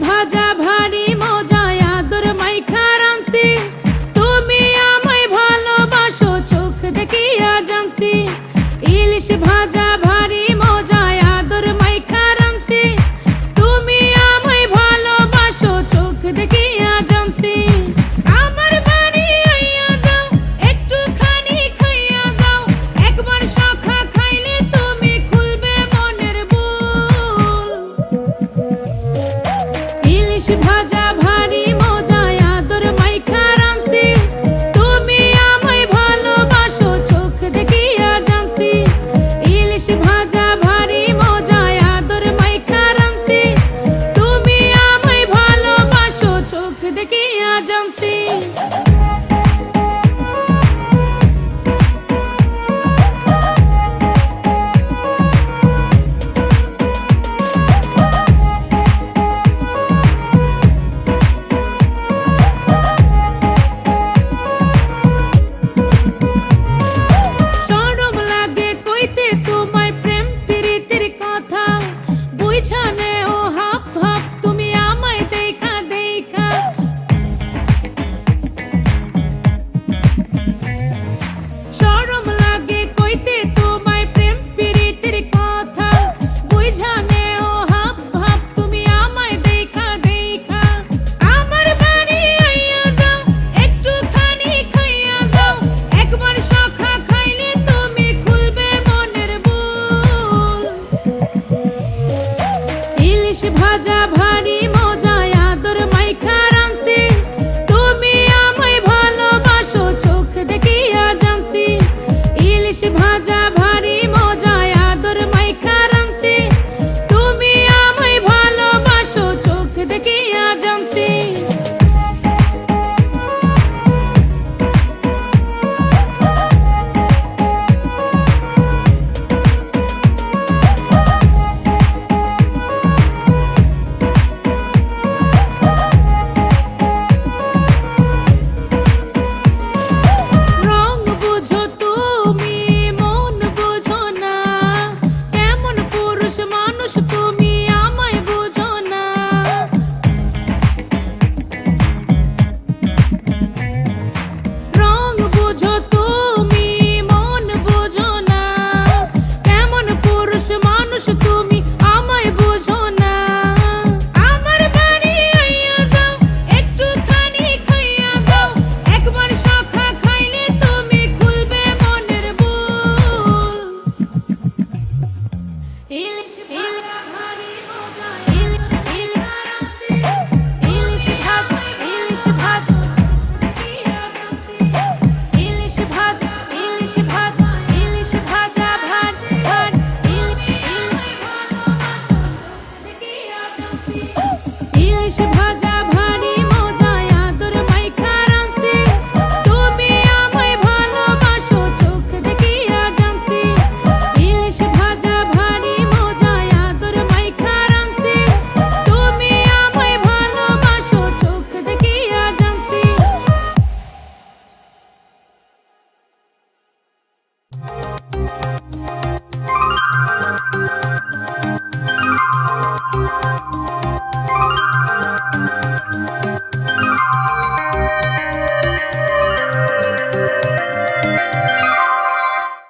ভাজা ভারী মজায় আদর মাইখা রাঁধছি, তুমি আমায় ভালোবাসো চোখ দেখিয়া জানছি। ইলিশ ভাজা ভারী মজায় আদর মাইখা রাঁধছি, তুমি আমায় ভালোবাসো চোখ দেখিয়া জানছি। আমার বাড়ি আইয়া যাও, একটুখানি খাইয়া যাও, একবার শখা খাইলে তুমি খুলবে মনের বুল। ইলিশ ভাজা ভারী মজায় আদর মাইখা রাঁধছি, তুমি আমায় ভালোবাসো চোখ দেখিয়া জানছি। ইলিশ ভাজা ভারী মজায় আদর মাইখা রাঁধছি, তুমি আমায় ভালোবাসো চোখ দেখিয়া জানছি। তোমায় প্রেম প্রীতির কথা বুঝানে ও হাপ হাপ, তুমি আমায় দেখা দেখা। শরম লাগে কইতে তোমায় প্রেম প্রীতির কথা বুঝানে ও হাপ হাপ, তুমি আমায় দেখা দেখা। আমার বাড়ি আইয়া যাও, একটুখানি খাইয়া যাও, একবার শখা খাইলে তুমি খুলবে মনের বুল। ইলিশ ভাজা ভারী মজায় আদর মাইখা রাঁধছি, তুমি আমায় ভালোবাসো চোখ দেখিয়া জানছি। ইলিশ ভাজা ভারী মজায় আদর মাইখা রাঁধছি, তুমি আমায় ভালোবাসো চোখ দেখিয়া জানছি।